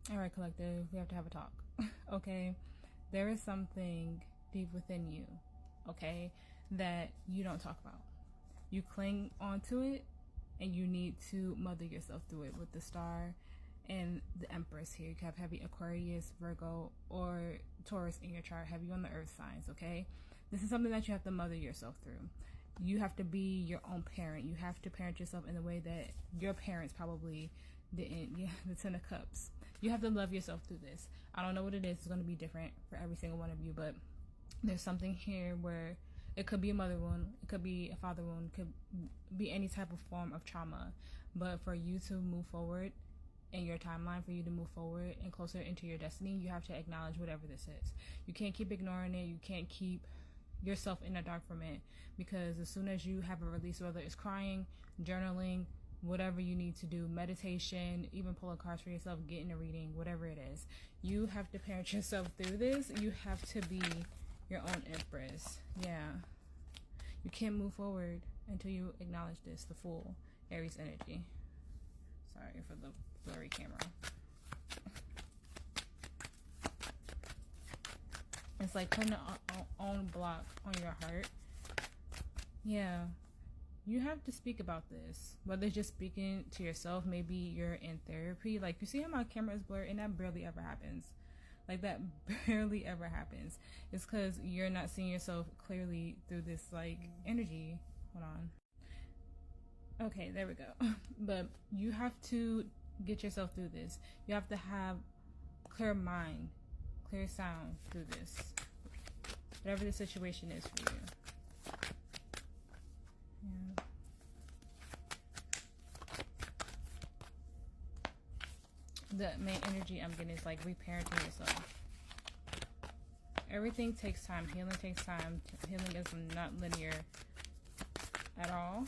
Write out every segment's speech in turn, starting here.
All right, collective, we have to have a talk. Okay, there is something deep within you, okay, that you don't talk about. You cling onto it, and you need to mother yourself through it with the star and the Empress here. You have heavy Aquarius, Virgo, or Taurus in your chart, heavy on the earth signs, okay? This is something that you have to mother yourself through. You have to be your own parent. You have to parent yourself in the way that your parents probably didn't. Yeah, the Ten of Cups. You have to love yourself through this. I don't know what it is. It's going to be different for every single one of you, but there's something here where it could be a mother wound, it could be a father wound, it could be any type of form of trauma. But for you to move forward in your timeline, for you to move forward and closer into your destiny, you have to acknowledge whatever this is. You can't keep ignoring it. You can't keep yourself in the dark from it, because as soon as you have a release, whether it's crying, journaling, whatever you need to do, meditation, even pulling cards for yourself, getting a reading, whatever it is, you have to parent yourself through this. You have to be your own Empress. Yeah, you can't move forward until you acknowledge this, the full Aries energy. Sorry for the blurry camera. It's like putting an own block on your heart. Yeah, you have to speak about this, whether it's just speaking to yourself. Maybe you're in therapy. Like, you see how my camera is blurred, and that barely ever happens. Like, that barely ever happens. It's because you're not seeing yourself clearly through this, like, energy. Hold on. Okay, there we go. But you have to get yourself through this. You have to have clear mind, clear sound through this. Whatever the situation is for you. The main energy I'm getting is like reparenting yourself. Everything takes time. Healing takes time. Healing is not linear at all.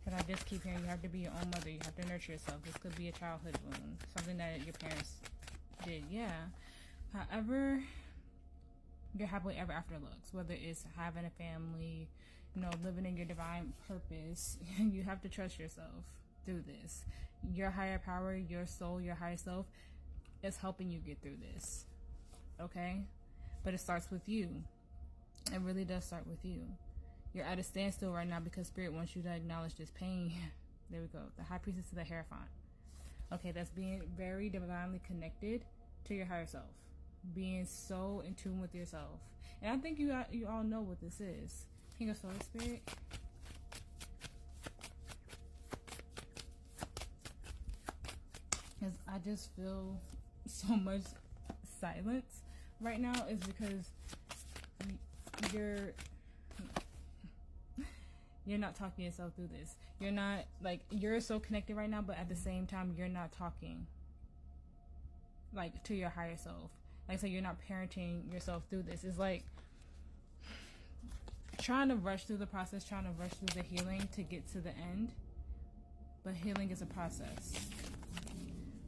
But I just keep hearing you have to be your own mother. You have to nurture yourself. This could be a childhood wound. Something that your parents did. Yeah. However, your happily ever after looks. Whether it's having a family, you know, living in your divine purpose. You have to trust yourself through this. Your higher power, your soul, your higher self is helping you get through this. Okay? But it starts with you. It really does start with you. You're at a standstill right now because Spirit wants you to acknowledge this pain. There we go. The High Priestess of the Hierophant. Okay, that's being very divinely connected to your higher self. Being so in tune with yourself. And I think you all know what this is. King of Solar Spirit. Because I just feel so much silence right now is because you're not talking yourself through this. You're not, like, you're so connected right now, but at the same time, you're not talking, like, to your higher self. Like, so you're not parenting yourself through this. It's like trying to rush through the process, trying to rush through the healing to get to the end. But healing is a process.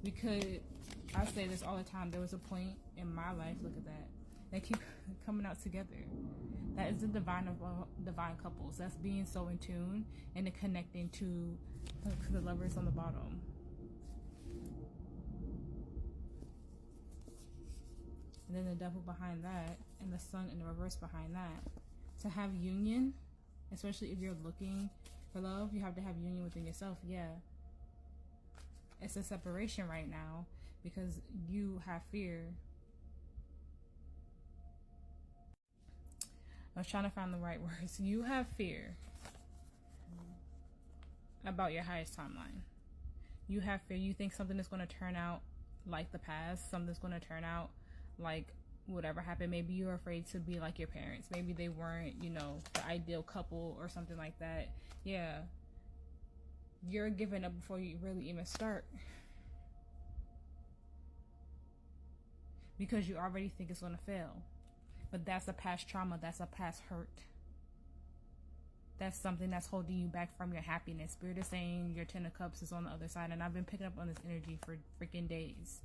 I say this all the time, there was a point in my life, look at that, they keep coming out together. That is the divine of divine couples. That's being so in tune and then connecting to the lovers on the bottom. And then the devil behind that, and the sun in the reverse behind that. To have union, especially if you're looking for love, you have to have union within yourself. Yeah. It's a separation right now because you have fear. I was trying to find the right words. You have fear about your highest timeline. You have fear. You think something is going to turn out like the past. Something's going to turn out like whatever happened. Maybe you're afraid to be like your parents. Maybe they weren't, you know, the ideal couple or something like that. Yeah. You're giving up before you really even start. Because you already think it's going to fail. But that's a past trauma. That's a past hurt. That's something that's holding you back from your happiness. Spirit is saying your Ten of Cups is on the other side. And I've been picking up on this energy for freaking days.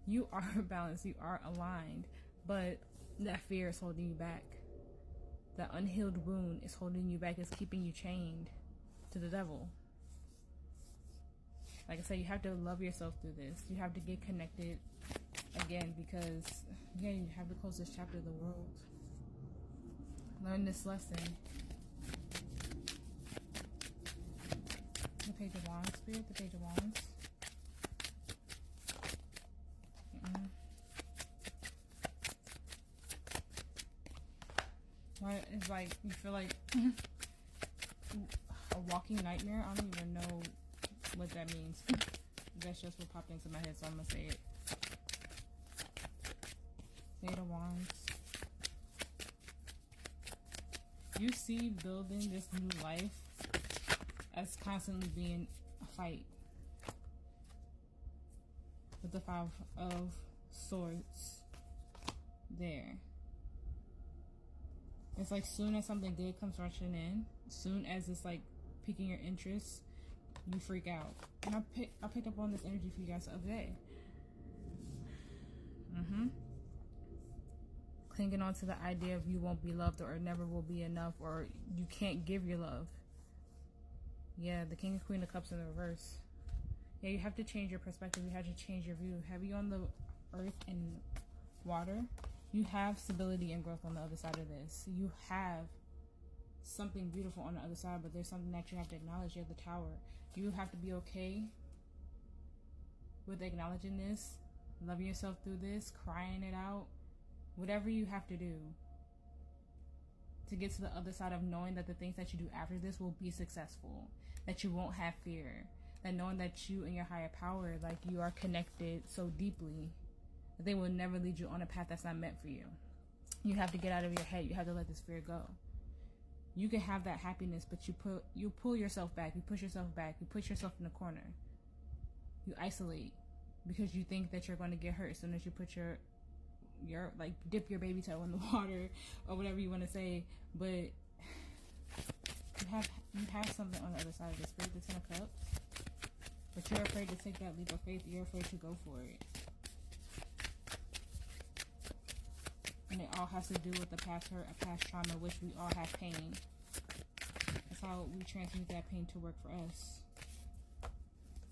You are balanced. You are aligned. But that fear is holding you back. That unhealed wound is holding you back. It's keeping you chained to the devil. Like I said, you have to love yourself through this. You have to get connected again, because yeah, you have to close this chapter of the world. Learn this lesson. The Page of Wands, Spirit, the Page of Wands. Why, it's like you feel like a walking nightmare. I don't even know what that means. That's just what popped into my head, so I'm gonna say it. Eight of Wands. You see building this new life as constantly being a fight. With the Five of Swords there. It's like soon as something good comes rushing in, soon as it's like piquing your interest, you freak out. And I picked up on this energy for you guys the other day. Clinging on to the idea of you won't be loved, or it never will be enough, or you can't give your love. Yeah, the King and Queen of Cups in the reverse. Yeah, you have to change your perspective. You have to change your view. Heavy on the earth and water. You have stability and growth on the other side of this. You have something beautiful on the other side, but there's something that you have to acknowledge. You have the Tower. You have to be okay with acknowledging this, loving yourself through this, crying it out, whatever you have to do to get to the other side of knowing that the things that you do after this will be successful, that you won't have fear, that knowing that you and your higher power, like, you are connected so deeply, they will never lead you on a path that's not meant for you. You have to get out of your head. You have to let this fear go. You can have that happiness, but you pull yourself back. You push yourself back. You put yourself in the corner. You isolate because you think that you're going to get hurt as soon as you put your like dip your baby toe in the water or whatever you want to say. But you have something on the other side of the Spirit, the Ten of Cups. But you're afraid to take that leap of faith. You're afraid to go for it. And it all has to do with the past hurt, a past trauma, which we all have pain. That's how we transmute that pain to work for us.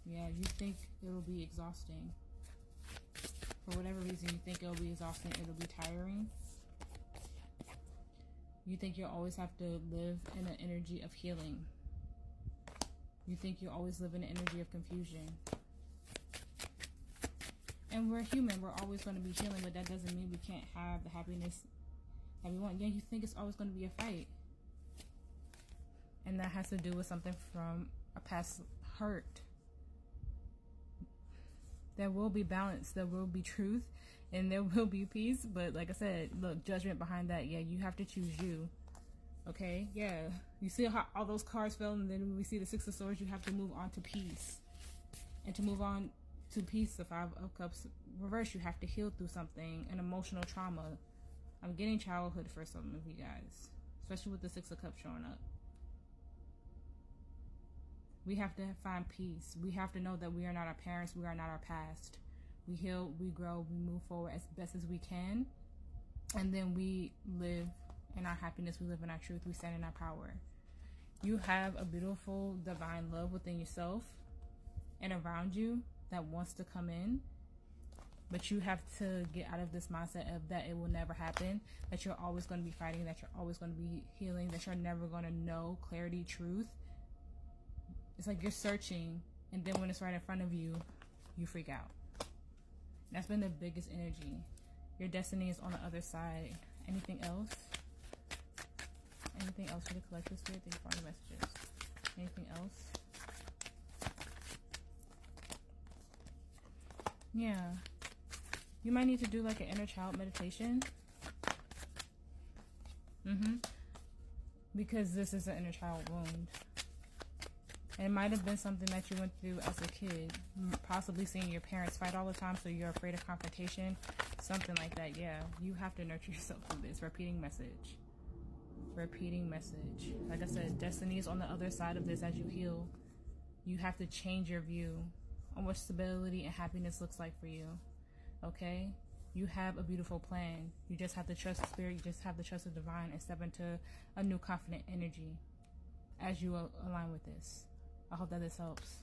Yeah, you think it'll be exhausting. For whatever reason, you think it'll be exhausting, it'll be tiring. You think you'll always have to live in an energy of healing. You think you'll always live in an energy of confusion. And we're human, we're always going to be healing, but that doesn't mean we can't have the happiness that we want. Yeah, you think it's always going to be a fight. And that has to do with something from a past hurt. There will be balance, there will be truth, and there will be peace. But like I said, look, judgment behind that. Yeah, you have to choose you. Okay? Yeah. You see how all those cards fell, and then when we see the Six of Swords, you have to move on to peace. And to move on to peace, the Five of Cups reverse, you have to heal through something, an emotional trauma. I'm getting childhood for some of you guys, especially with the Six of Cups showing up. We have to find peace. We have to know that we are not our parents, we are not our past. We heal, we grow, we move forward as best as we can, and then we live in our happiness, we live in our truth, we stand in our power. You have a beautiful divine love within yourself and around you that wants to come in, but you have to get out of this mindset of that it will never happen, that you're always going to be fighting, that you're always going to be healing, that you're never going to know clarity, truth. It's like you're searching, and then when it's right in front of you, you freak out. That's been the biggest energy. Your destiny is on the other side. Anything else? Anything else for the collective Spirit? Thank you for all the messages. Anything else? Yeah, you might need to do like an inner child meditation. Because this is an inner child wound. And it might have been something that you went through as a kid, possibly seeing your parents fight all the time, so you're afraid of confrontation, something like that. Yeah, you have to nurture yourself through this. Repeating message. Repeating message. Like I said, destiny is on the other side of this as you heal. You have to change your view on what stability and happiness looks like for you. Okay? You have a beautiful plan. You just have to trust the Spirit. You just have to trust the divine and step into a new confident energy as you align with this. I hope that this helps.